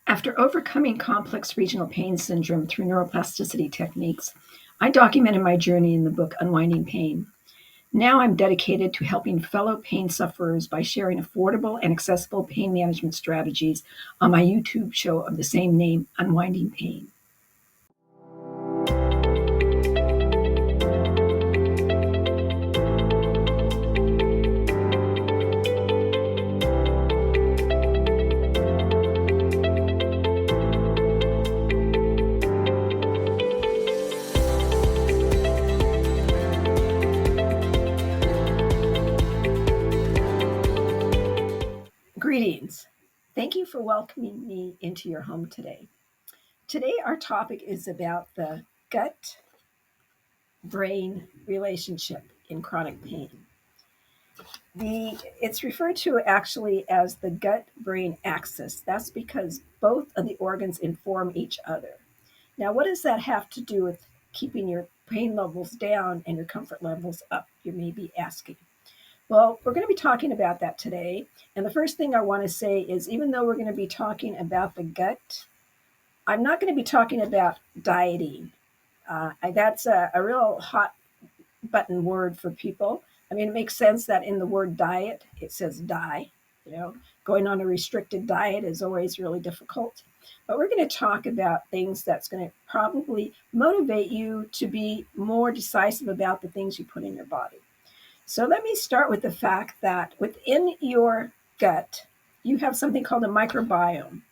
After overcoming complex regional pain syndrome through neuroplasticity techniques, I documented my journey in the book Unwinding Pain. Now I'm dedicated to helping fellow pain sufferers by sharing affordable and accessible pain management strategies on my YouTube show of the same name, Unwinding Pain. Greetings. Thank you for welcoming me into your home today. Today, our topic is about the gut brain relationship in chronic pain. It's referred to actually as the gut brain axis. That's because both of the organs inform each other. Now, what does that have to do with keeping your pain levels down and your comfort levels up? You may be asking. Well, we're going to be talking about that today. And the first thing I want to say is even though we're going to be talking about the gut, I'm not going to be talking about dieting. That's a real hot button word for people. I mean, it makes sense that in the word diet, it says die. Going on a restricted diet is always really difficult. But we're going to talk about things that's going to probably motivate you to be more decisive about the things you put in your body. So let me start with the fact that within your gut, you have something called a microbiome.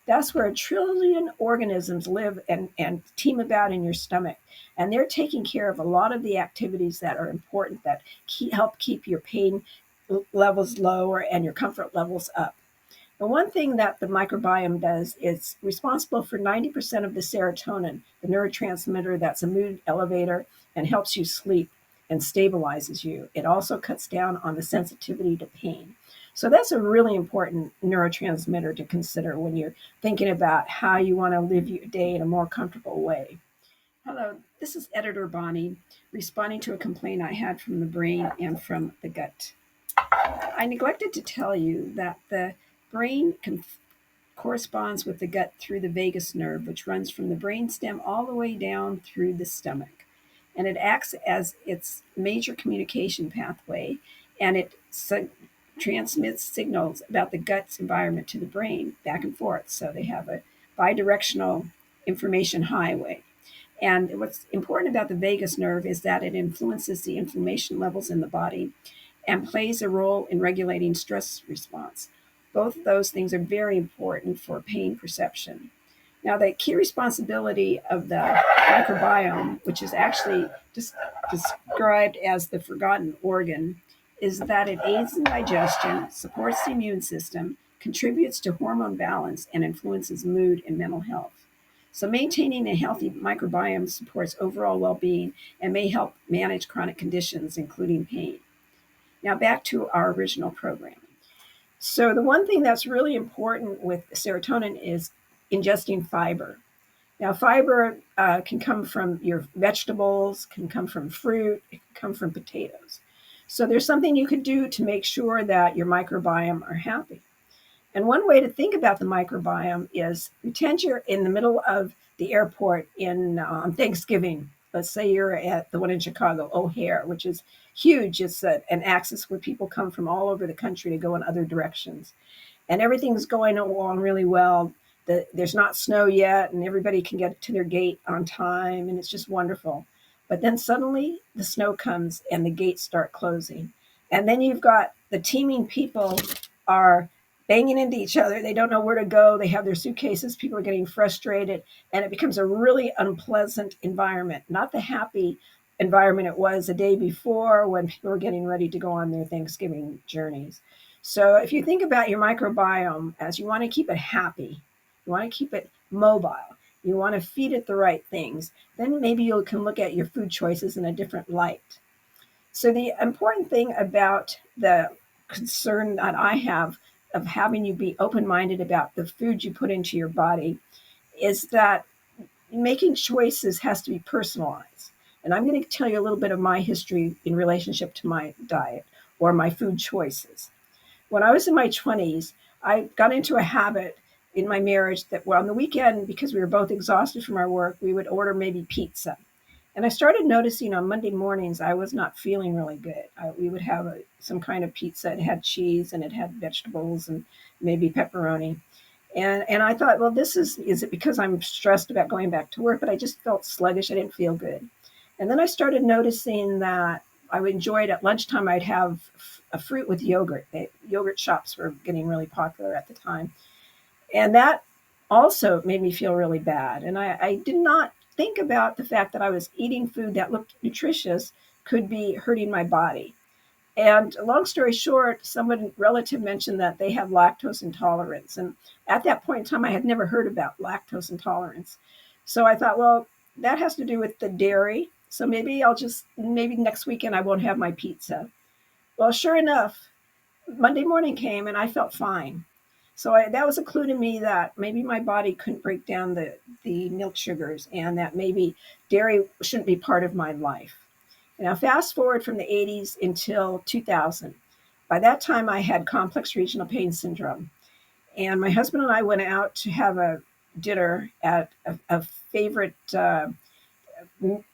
That's where 1 trillion organisms live and team about in your stomach. And they're taking care of a lot of the activities that are important that help keep your pain levels lower and your comfort levels up. The one thing that the microbiome does is responsible for 90% of the serotonin, the neurotransmitter that's a mood elevator and helps you sleep and stabilizes you. It also cuts down on the sensitivity to pain. So that's a really important neurotransmitter to consider when you're thinking about how you want to live your day in a more comfortable way. Hello, this is Editor Bonnie responding to a complaint I had from the brain and from the gut. I neglected to tell you that the brain corresponds with the gut through the vagus nerve, which runs from the brainstem all the way down through the stomach. And it acts as its major communication pathway, and it transmits signals about the gut's environment to the brain back and forth. So they have a bidirectional information highway. And what's important about the vagus nerve is that it influences the inflammation levels in the body and plays a role in regulating stress response. Both of those things are very important for pain perception. Now, the key responsibility of the microbiome, which is actually described as the forgotten organ, is that it aids in digestion, supports the immune system, contributes to hormone balance, and influences mood and mental health. So maintaining a healthy microbiome supports overall well-being and may help manage chronic conditions, including pain. Now, back to our original programming. So the one thing that's really important with serotonin is ingesting fiber. Now, fiber can come from your vegetables, can come from fruit, it can come from potatoes. So there's something you could do to make sure that your microbiome are happy. And one way to think about the microbiome is pretend you're in the middle of the airport on Thanksgiving. Let's say you're at the one in Chicago, O'Hare, which is huge. It's an axis where people come from all over the country to go in other directions. And everything's going along really well. There's not snow yet, and everybody can get to their gate on time, and it's just wonderful. But then suddenly the snow comes and the gates start closing. And then you've got the teeming people are banging into each other. They don't know where to go. They have their suitcases. People are getting frustrated, and it becomes a really unpleasant environment, not the happy environment it was the day before when people were getting ready to go on their Thanksgiving journeys. So if you think about your microbiome as you want to keep it happy, you want to keep it mobile, you want to feed it the right things, then maybe you can look at your food choices in a different light. So the important thing about the concern that I have of having you be open-minded about the food you put into your body is that making choices has to be personalized. And I'm going to tell you a little bit of my history in relationship to my diet or my food choices. When I was in my 20s, I got into a habit in my marriage that, well, on the weekend, because we were both exhausted from our work, we would order maybe pizza. And I started noticing on Monday mornings I was not feeling really good. We would have some kind of pizza. It had cheese and it had vegetables and maybe pepperoni. And I thought, well, this is it because I'm stressed about going back to work? But I just felt sluggish. I didn't feel good. And then I started noticing that I enjoyed at lunchtime, I'd have a fruit with yogurt. Yogurt shops were getting really popular at the time. And that also made me feel really bad. And I did not think about the fact that I was eating food that looked nutritious could be hurting my body. And long story short, someone relative mentioned that they have lactose intolerance. And at that point in time, I had never heard about lactose intolerance. So I thought, well, that has to do with the dairy. So maybe next weekend I won't have my pizza. Well, sure enough, Monday morning came and I felt fine. So that was a clue to me that maybe my body couldn't break down the milk sugars and that maybe dairy shouldn't be part of my life. Now, fast forward from the 80s until 2000. By that time, I had complex regional pain syndrome. And my husband and I went out to have a dinner at a favorite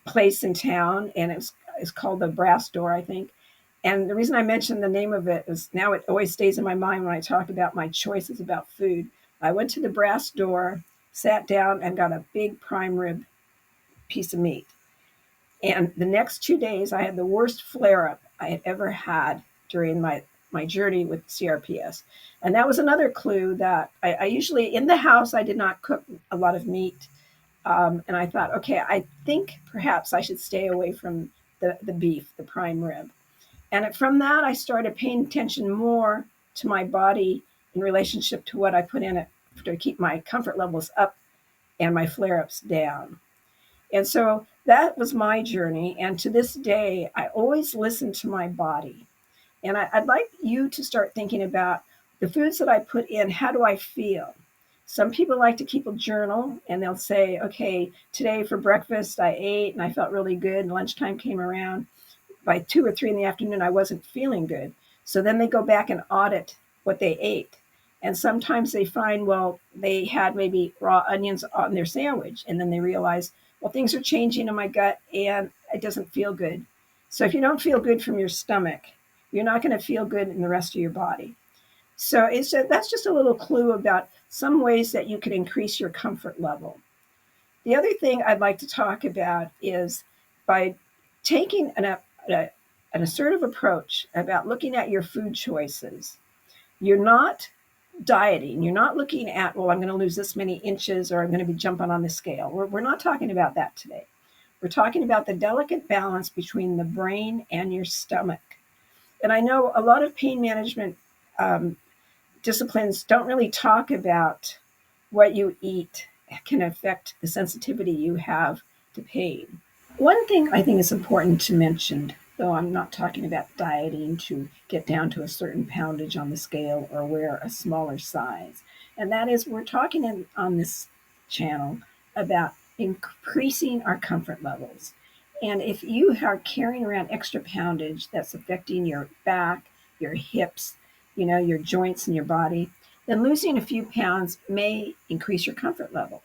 place in town, and it's called the Brass Door, I think. And the reason I mentioned the name of it is now it always stays in my mind when I talk about my choices about food. I went to the Brass Door, sat down, and got a big prime rib piece of meat. And the next 2 days, I had the worst flare up I had ever had during my journey with CRPS. And that was another clue that I usually, in the house, I did not cook a lot of meat. And I thought, okay, I think perhaps I should stay away from the beef, the prime rib. And from that, I started paying attention more to my body in relationship to what I put in it to keep my comfort levels up and my flare ups down. And so that was my journey. And to this day, I always listen to my body. And I'd like you to start thinking about the foods that I put in. How do I feel? Some people like to keep a journal and they'll say, okay, today for breakfast I ate and I felt really good. And lunchtime came around. By 2 or 3 in the afternoon, I wasn't feeling good. So then they go back and audit what they ate. And sometimes they find, well, they had maybe raw onions on their sandwich. And then they realize, well, things are changing in my gut and it doesn't feel good. So if you don't feel good from your stomach, you're not going to feel good in the rest of your body. So that's just a little clue about some ways that you can increase your comfort level. The other thing I'd like to talk about is by taking an assertive approach about looking at your food choices. You're not dieting. You're not looking at, well, I'm going to lose this many inches or I'm going to be jumping on the scale. We're not talking about that today. We're talking about the delicate balance between the brain and your stomach. And I know a lot of pain management disciplines don't really talk about what you eat can affect the sensitivity you have to pain. One thing I think is important to mention, though I'm not talking about dieting to get down to a certain poundage on the scale or wear a smaller size, and that is we're talking on this channel about increasing our comfort levels. And if you are carrying around extra poundage that's affecting your back, your hips, your joints in your body, then losing a few pounds may increase your comfort level.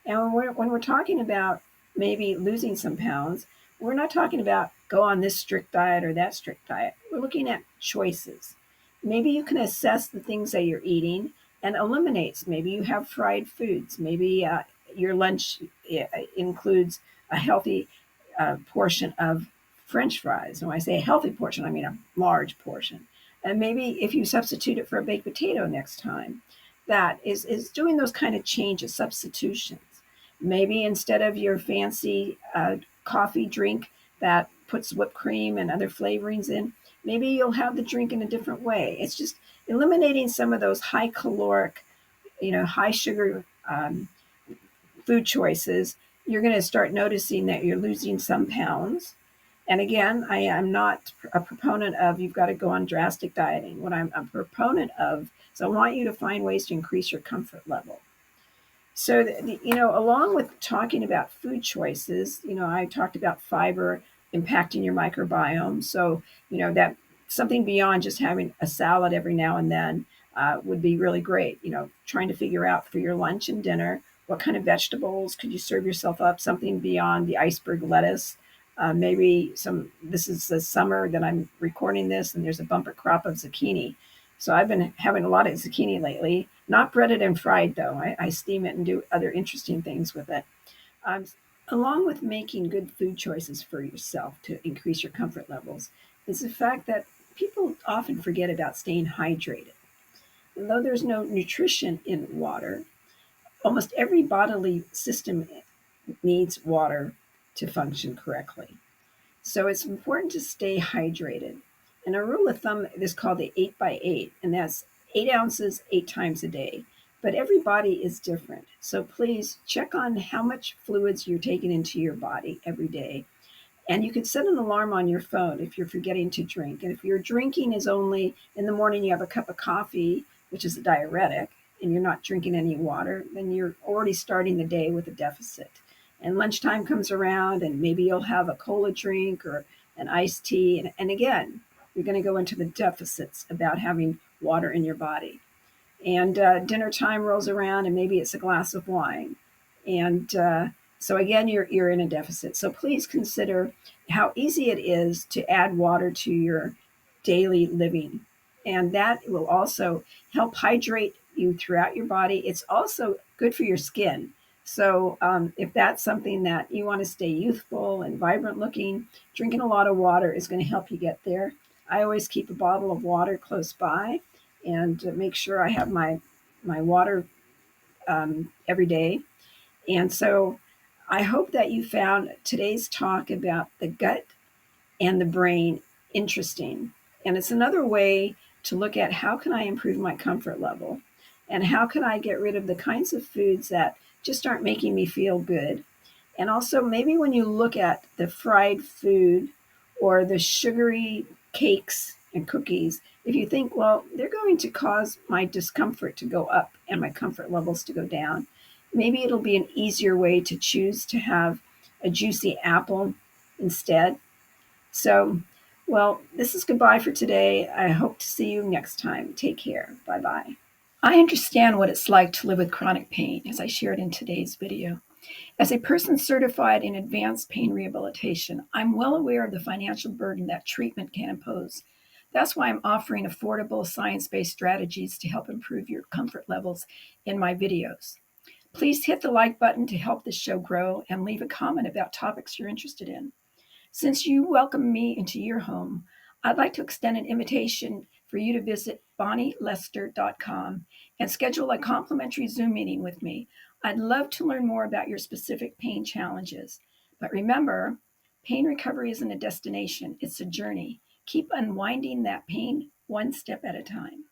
And when we're talking about maybe losing some pounds, we're not talking about go on this strict diet or that strict diet. We're looking at choices. Maybe you can assess the things that you're eating and eliminate. Maybe you have fried foods. Maybe your lunch includes a healthy portion of French fries. And when I say a healthy portion, I mean a large portion. And maybe if you substitute it for a baked potato next time, that is doing those kind of changes, substitutions. Maybe instead of your fancy coffee drink that puts whipped cream and other flavorings in, maybe you'll have the drink in a different way. It's just eliminating some of those high caloric, high sugar food choices. You're going to start noticing that you're losing some pounds. And again, I am not a proponent of you've got to go on drastic dieting. What I'm a proponent of is I want you to find ways to increase your comfort level. So, along with talking about food choices, I talked about fiber impacting your microbiome. So, that something beyond just having a salad every now and then. would be really great. Trying to figure out for your lunch and dinner what kind of vegetables could you serve yourself up, something beyond the iceberg lettuce. Maybe some, this is the summer that I'm recording this, and there's a bumper crop of zucchini. So I've been having a lot of zucchini lately, not breaded and fried though. I steam it and do other interesting things with it. Um, Along with making good food choices for yourself to increase your comfort levels, is the fact that people often forget about staying hydrated. And though there's no nutrition in water, almost every bodily system needs water to function correctly. So it's important to stay hydrated. And a rule of thumb is called the 8 by 8, and that's 8 ounces 8 times a day. But every body is different. So please check on how much fluids you're taking into your body every day. And you can set an alarm on your phone if you're forgetting to drink. And if your drinking is only in the morning, you have a cup of coffee, which is a diuretic, and you're not drinking any water, then you're already starting the day with a deficit. And lunchtime comes around, and maybe you'll have a cola drink or an iced tea. And again, you're going to go into the deficits about having water in your body. And dinner time rolls around, and maybe it's a glass of wine. And so again, you're in a deficit. So please consider how easy it is to add water to your daily living, and that will also help hydrate you throughout your body. It's also good for your skin. So if that's something that you want to stay youthful and vibrant looking, drinking a lot of water is going to help you get there. I always keep a bottle of water close by and make sure I have my water every day. And so I hope that you found today's talk about the gut and the brain interesting. And it's another way to look at how can I improve my comfort level, and how can I get rid of the kinds of foods that just aren't making me feel good. And also, maybe when you look at the fried food or the sugary cakes and cookies, if you think, well, they're going to cause my discomfort to go up and my comfort levels to go down, maybe it'll be an easier way to choose to have a juicy apple instead. So, well, this is goodbye for today. I hope to see you next time. Take care. Bye bye. I understand what it's like to live with chronic pain, as I shared in today's video. As a person certified in advanced pain rehabilitation, I'm well aware of the financial burden that treatment can impose. That's why I'm offering affordable science-based strategies to help improve your comfort levels in my videos. Please hit the like button to help the show grow and leave a comment about topics you're interested in. Since you welcome me into your home, I'd like to extend an invitation for you to visit bonnielester.com and schedule a complimentary Zoom meeting with me. I'd love to learn more about your specific pain challenges. But remember, pain recovery isn't a destination, it's a journey. Keep unwinding that pain one step at a time.